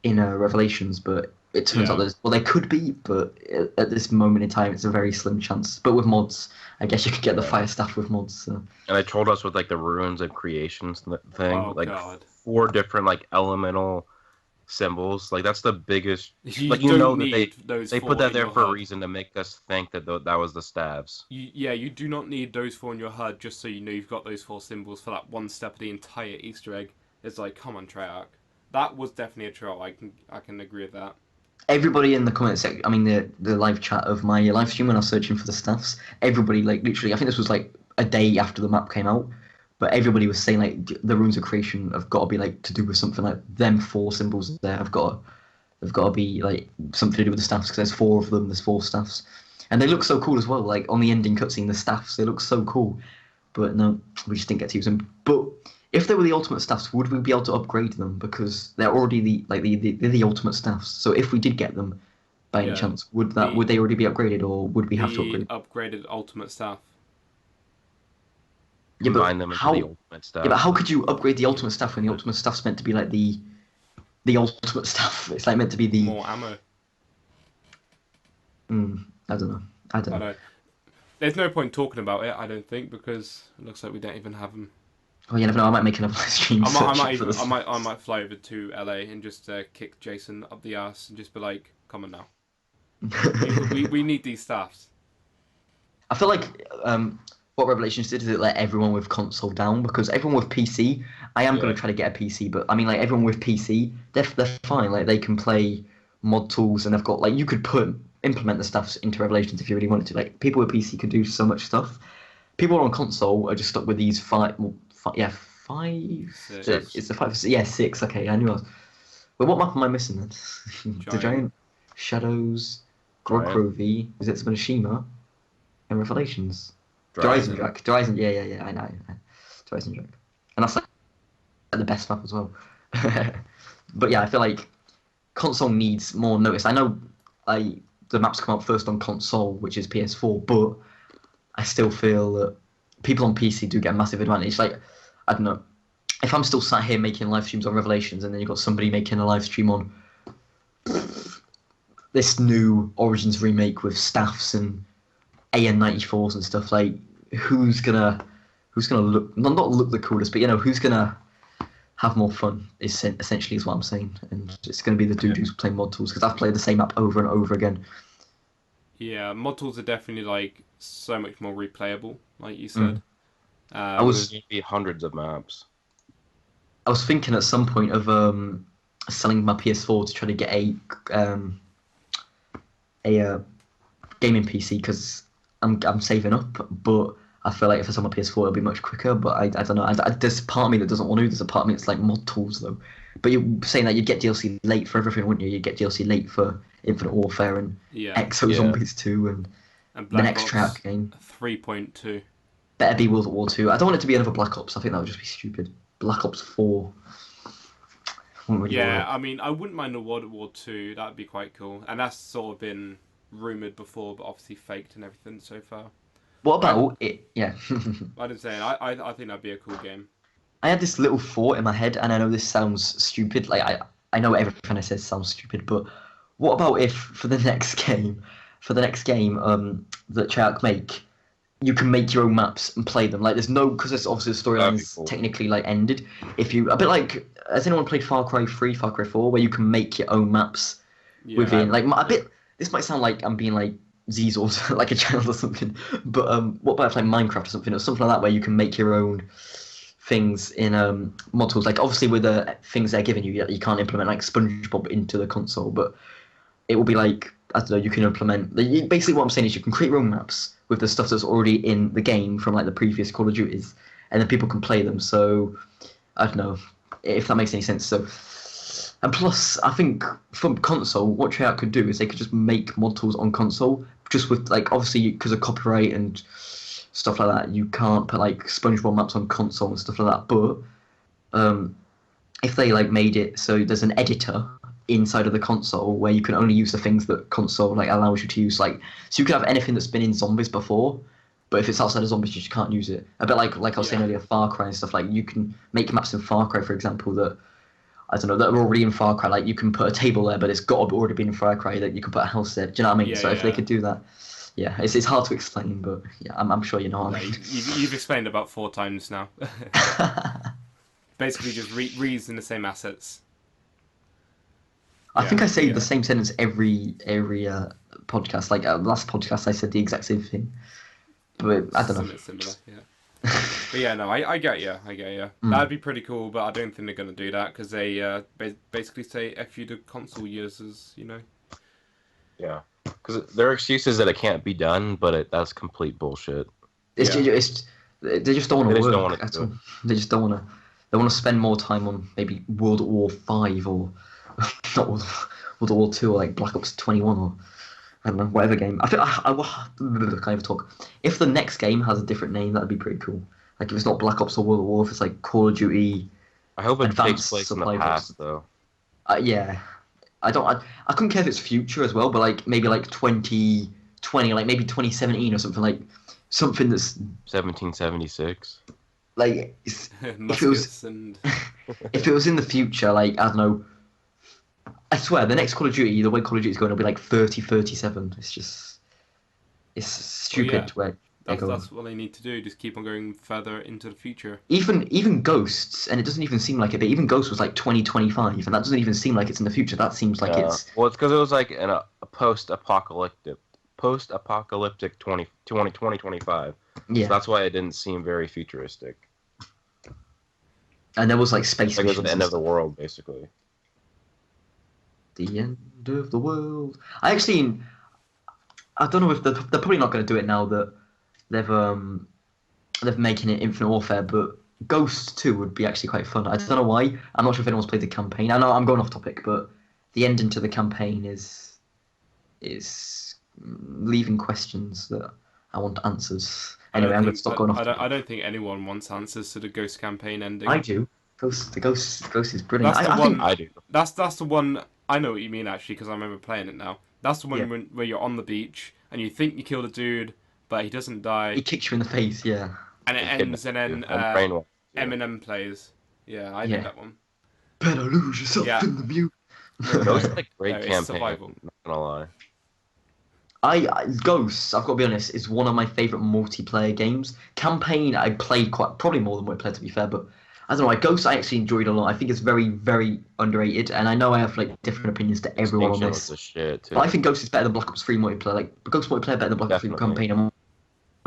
in Revelations, but it turns out they could be, but at this moment in time, it's a very slim chance. But with mods, I guess you could get the fire staff with mods. So. And they told us with like the ruins of creations thing, Oh, like God. 4 different like elemental symbols. Like that's the biggest. You like don't that need those they 4 put that in there your for a HUD. reason to make us think that that was the staves. You do not need those 4 in your HUD just so you know you've got those 4 symbols for that one step of the entire Easter egg. It's like, come on, Treyarch. That was definitely a troll. I can agree with that. Everybody in the comment section, I mean the live chat of my live stream when I was searching for the staffs, everybody like literally, I think this was like a day after the map came out, but everybody was saying like the runes of creation have got to be like to do with something like them 4 symbols there have got to be like something to do with the staffs because there's 4 of them, there's 4 staffs, and they look so cool as well. Like on the ending cutscene, the staffs they look so cool, but no, we just didn't get to use them. But if they were the ultimate staffs, would we be able to upgrade them? Because they're already they're the ultimate staffs. So if we did get them, by any chance, would they already be upgraded, or would we have to upgrade? Upgraded ultimate staff. Yeah, Combine them into the ultimate staff. Yeah, but how could you upgrade the ultimate staff when the ultimate staff's meant to be like the ultimate staff? It's like meant to be the more ammo. I don't know. I don't know. There's no point talking about it, I don't think, because it looks like we don't even have them. Oh, you never know. I might make another live stream. I might fly over to LA and just kick Jason up the ass and just be like, "Come on now, we need these staffs." I feel like what Revelations did is it let everyone with console down because everyone with PC. I am going to try to get a PC, but I mean like everyone with PC, they're fine. Like they can play mod tools and they've got like you could implement the stuffs into Revelations if you really wanted to. Like people with PC can do so much stuff. People on console are just stuck with these 5. Six. It's the 5. Yeah, 6. Okay, I knew I was. Well, what map am I missing then? The Giant, Shadows, Gorod Krovi, Zetsubou No Shima, and Revelations. Dryzen. Yeah, I know. Dryzen. And that's like the best map as well. But yeah, I feel like console needs more notice. I know the maps come out first on console, which is PS4, but I still feel that people on PC do get a massive advantage. Like, I don't know, if I'm still sat here making live streams on Revelations and then you've got somebody making a live stream on this new Origins remake with staffs and AN94s and stuff, like, who's gonna look, not look the coolest, but, you know, who's gonna have more fun, essentially is what I'm saying. And it's gonna be the dude who's playing mod tools, because I've played the same map over and over again. Yeah, mod tools are definitely, like, so much more replayable, like you said. I was going to be hundreds of maps. I was thinking at some point of selling my PS4 to try to get a gaming PC because I'm saving up, but I feel like if I sell my PS4 it'll be much quicker. But I don't know. There's part of me that doesn't want to. There's a part of me that's like mod tools though. But you're saying that you'd get DLC late for everything, wouldn't you? You'd get DLC late for Infinite Warfare and Exo Zombies 2 and the next Treyarch game. 3.2. Better be World War 2. I don't want it to be another Black Ops. I think that would just be stupid. Black Ops 4. Really I mean, I wouldn't mind a World War 2. That would be quite cool. And that's sort of been rumoured before, but obviously faked and everything so far. What about it? Yeah. I didn't say. I think that'd be a cool game. I had this little thought in my head, and I know this sounds stupid. Like I know everything I said sounds stupid, but what about if for the next game, for the next game that Treyarch make, you can make your own maps and play them. Like there's no, because it's obviously the storyline That'd be is cool. technically like ended. If you a bit like, has anyone played Far Cry 3, Far Cry 4, where you can make your own maps Yeah. within like a bit. This might sound like I'm being like Zezor, like a child or something, but what about like Minecraft or something like that, where you can make your own things in mod tools. Like obviously with the things they're giving you, you can't implement like SpongeBob into the console, but it will be like, I don't know, you can implement. Basically, what I'm saying is you can create your own maps with the stuff that's already in the game from like the previous Call of Duties, and then people can play them. So I don't know if that makes any sense. So, and plus, I think from console, what Treyarch could do is they could just make mod tools on console, just with like obviously because of copyright and stuff like that, you can't put like SpongeBob maps on console and stuff like that. But if they like made it so there's an editor inside of the console where you can only use the things that console like allows you to use, like so you could have anything that's been in zombies before, but if it's outside of zombies you just can't use it. A bit like I was saying earlier, Far Cry and stuff, like you can make maps in Far Cry, for example, that I don't know, that are already in Far Cry. Like you can put a table there, but it's got to already been in Far Cry. That you can put a house there. Do you know what I mean? Yeah, So if they yeah. could do that, yeah, it's hard to explain, but yeah, I'm sure you know what I mean. You've explained about 4 times now. Basically, just reusing the same assets. I think I say yeah. the same sentence every podcast. Like last podcast, I said the exact same thing, but I don't know. Something similar, yeah. But yeah, no, I get you. That'd be pretty cool, but I don't think they're going to do that because they basically say F you to console users, you know? Yeah. Because their excuse is that it can't be done, but that's complete bullshit. They just don't want to don't work wanna at do all. it. They just don't want to. They want to spend more time on maybe World War 5 or not World War 2 or like Black Ops 21 or I don't know, whatever game. I think I can't even talk. If the next game has a different name, that'd be pretty cool. Like if it's not Black Ops or World War, if it's like Call of Duty. I hope it Advanced takes place in the supply past, though. Yeah, I couldn't care if it's future as well, but like maybe like 2020, like maybe 2017 or something, like something that's 1776. like if it was Muskets and... if it was in the future, like I don't know. I swear, the next Call of Duty, the way Call of Duty is going, will be like 3037. It's stupid where they're going. That's what they need to do. Just keep on going further into the future. Even Ghosts, and it doesn't even seem like it, but even Ghosts was like 2025, and that doesn't even seem like it's in the future. That seems like it's... Well, it's because it was like in a post-apocalyptic 2025. Yeah. So that's why it didn't seem very futuristic. And there was like space Like it was missions the end and of the stuff. world, basically. The end of the world. I don't know if they're probably not going to do it now that they're making it Infinite Warfare, but Ghosts 2 would be actually quite fun. I don't know why. I'm not sure if anyone's played the campaign. I know I'm going off topic, but the ending to the campaign is leaving questions that I want answers. Anyway, I'm going to stop going off topic. I don't think anyone wants answers to the Ghost campaign ending. I do. The Ghost is brilliant. That's the one. I do. That's the one. I know what you mean actually because I remember playing it now. That's the one Yeah. where you're on the beach and you think you killed a dude, but he doesn't die, He kicks you in the face, yeah. and it ends, and then Eminem plays. Yeah, I know that one. Better lose yourself in the mute. Ghosts is like great It's campaign. survival. Not gonna lie. Ghosts, I've got to be honest, is one of my favourite multiplayer probably Campaign I played probably more than multiplayer, to be fair, but I don't know, Ghosts I actually enjoyed a lot. I think it's very, very underrated, and I know I have like different opinions to everyone on Extinction this. was the shit, too. But I think Ghosts is better than Black Ops 3 multiplayer. Like Ghosts multiplayer better than Black Ops 3 Definitely. campaign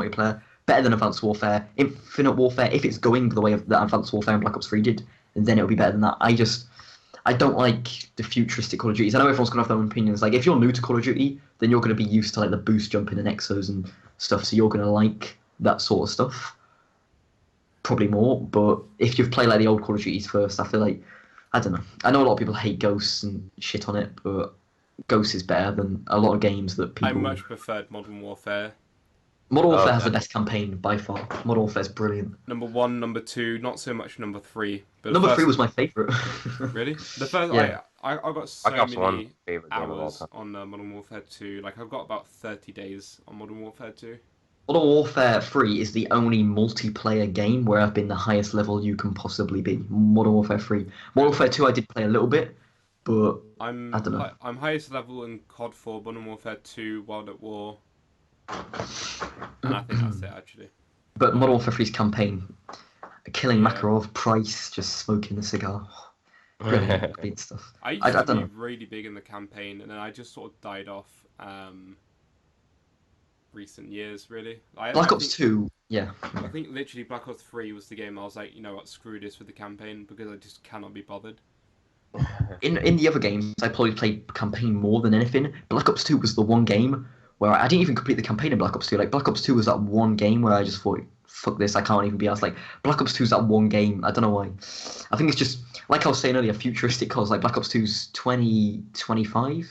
and multiplayer. Better than Advanced Warfare. Infinite Warfare, if it's going the way of that Advanced Warfare and Black Ops 3 did, then it'll be better than that. I don't like the futuristic Call of Duties. I know everyone's going to have their own opinions. Like, if you're new to Call of Duty, then you're going to be used to like the boost jumping and exos and stuff, so you're going to like that sort of stuff. Probably more, but if you've played like the old Call of Duties first, I feel like, I don't know. I know a lot of people hate Ghosts and shit on it, but Ghosts is better than a lot of games that people... I much preferred Modern Warfare. Modern Warfare has the best campaign by far. Modern Warfare's brilliant. Number 1, number 2, not so much number 3. But Number 3 was my favourite. Really? The first, Yeah. I got so Black Ops 1 many favorite game of all hours time. on Modern Warfare 2. Like, I've got about 30 days on Modern Warfare 2. Modern Warfare 3 is the only multiplayer game where I've been the highest level you can possibly be. Modern Warfare 3. Modern Warfare 2 I did play a little bit, but I I'm don't know. I'm highest level in COD 4, Modern Warfare 2, World at War, and I think that's it actually. But But Modern Warfare 3's campaign, killing yeah, Makarov, Price, just smoking the cigar, brilliant, brilliant stuff. I I used to don't be know. really big in the campaign, and then I just sort of died off. Recent years, really. Black Ops 2, yeah. I think literally Black Ops 3 was the game I was like, you know what, screw this with the campaign because I just cannot be bothered. In the other games, I probably played campaign more than anything. Black Ops 2 was the one game where I didn't even complete the campaign in Black Ops 2. Like Black Ops 2 was that one game where I just thought, fuck this, I can't even be asked. Like Black Ops 2 is that one game. I don't know why. I think it's just like I was saying earlier, futuristic cause like Black Ops 2's 2025,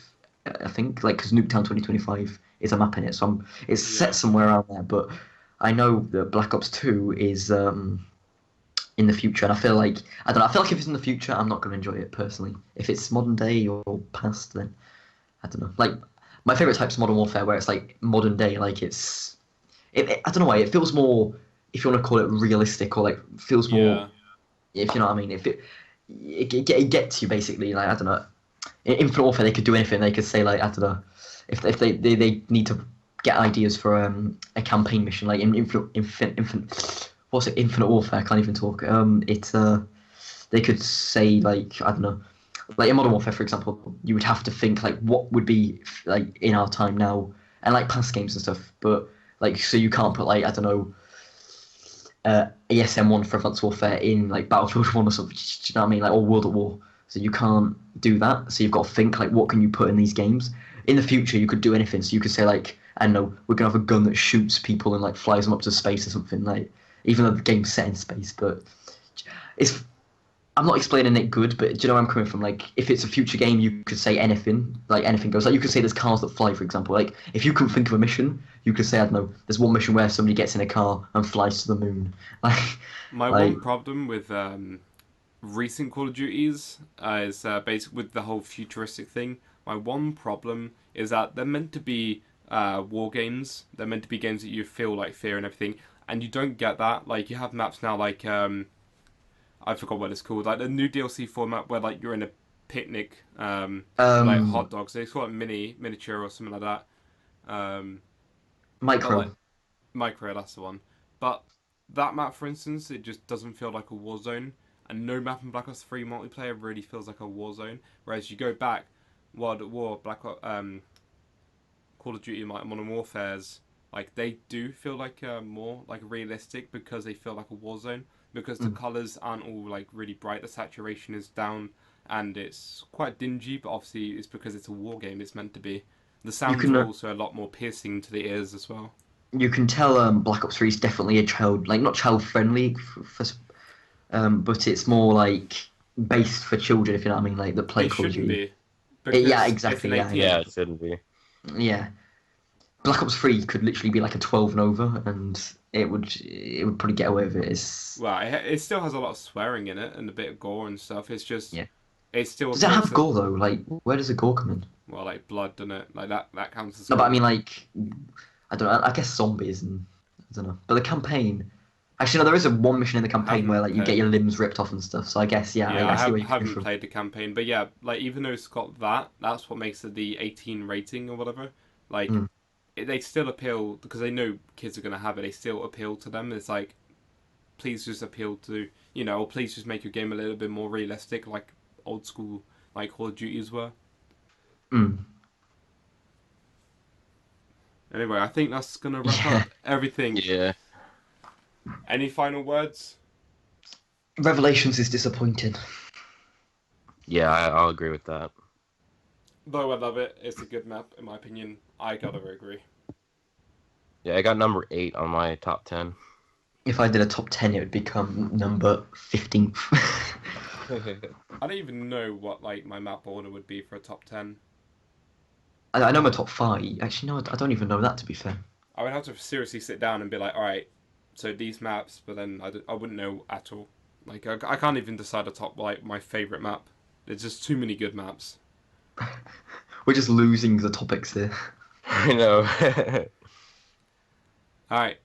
I think, like because Nuketown 2025 is a map in it, so it's set Yeah. somewhere around there. But I know that Black Ops 2 is in the future, and I feel like I don't know. I feel like if it's in the future, I'm not going to enjoy it personally. If it's modern day or past, then I don't know. Like my favorite type's Modern Warfare, where it's like modern day. Like I don't know why it feels more, if you want to call it realistic, or like feels more, Yeah. if you know what I mean. If it gets you basically. Like I don't know. In Infinite Warfare, they could do anything. They could say like I don't know, if they need to get ideas for a campaign mission, like in Infinite what's it, Infinite Warfare. I can't even talk. They could say like I don't know, like in Modern Warfare, for example, you would have to think like what would be like in our time now, and like past games and stuff. But like so you can't put like I don't know. ESM1 for Advanced Warfare in like Battlefield 1 or something, do you know what I mean? Like, or World at War. So you can't do that. So you've got to think like, what can you put in these games? In the future, you could do anything. So you could say like, I don't know, we're gonna have a gun that shoots people and like flies them up to space or something. Like, even though the game's set in space, but it's. I'm not explaining it good, but do you know where I'm coming from? Like, if it's a future game, you could say anything. Like, anything goes. Like, you could say there's cars that fly, for example. Like, if you couldn't think of a mission, you could say, I don't know, there's one mission where somebody gets in a car and flies to the moon. Like, My like one problem with recent Call of Duties is basically with the whole futuristic thing. My one problem is that they're meant to be war games. They're meant to be games that you feel like fear and everything, and you don't get that. Like you have maps now, like I forgot what it's called, like the new DLC format where like you're in a picnic with like um, hot dogs. They call it miniature or something like that. But like micro. micro, that's the one. But that map, for instance, it just doesn't feel like a war zone. And no map in Black Ops 3 multiplayer really feels like a war zone. Whereas you go back, World at War, Call of Duty, Modern Warfare's, like they do feel like more like realistic because they feel like a war zone. Because the Mm. colors aren't all like really bright, the saturation is down, and it's quite dingy. But obviously, it's because it's a war game. It's meant to be. The You sounds can are also a lot more piercing to the ears as well. you can tell Black Ops 3 is definitely a child, like not child friendly, but it's more like based for children, if you know what I mean, like that play It Call of shouldn't Duty. be Yeah, because it's an exactly. Yeah, yeah, 18. Yeah, it shouldn't be. yeah. Black Ops 3 could literally be like a 12 and over, and it would probably get away with it. It's Well, it still has a lot of swearing in it and a bit of gore and stuff. It's just yeah. it still Does it appeals have to gore though? Like, where does the gore come in? well, like blood, doesn't it? Like that counts as No, but I gore. mean like, I don't know. I guess zombies and I don't know. But the campaign, actually, no, there is a one mission in the I campaign where haven't like you get played. your limbs ripped off and stuff. So I guess yeah, Yeah, I see where you're coming haven't from. played the campaign, but yeah, like even though it's got that, that's what makes it the 18 rating or whatever. Like Mm. they still appeal because they know kids are gonna have it. They still appeal to them. It's like please just appeal to or please just make your game a little bit more realistic, like old school like Call of Duties were. Mm. Anyway, I think that's gonna wrap Yeah. up everything. Yeah. Any final words? Revelations is disappointing. Yeah, I'll agree with that. Though I love it, it's a good map in my opinion. I gotta agree. Yeah, I got number 8 on my top 10. If I did a top 10, it would become number 15th. I don't even know what like my map order would be for a top 10. I know my top 5. Actually, no, I don't even know that, to be fair. I would have to seriously sit down and be like, all right, so these maps, but then I wouldn't know at all. Like I can't even decide a top like my favorite map. There's just too many good maps. We're just losing the topics here. I know. All right,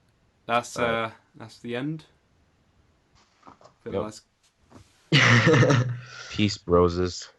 that's Alright. that's the end. Feel Yep. that's Peace, broses.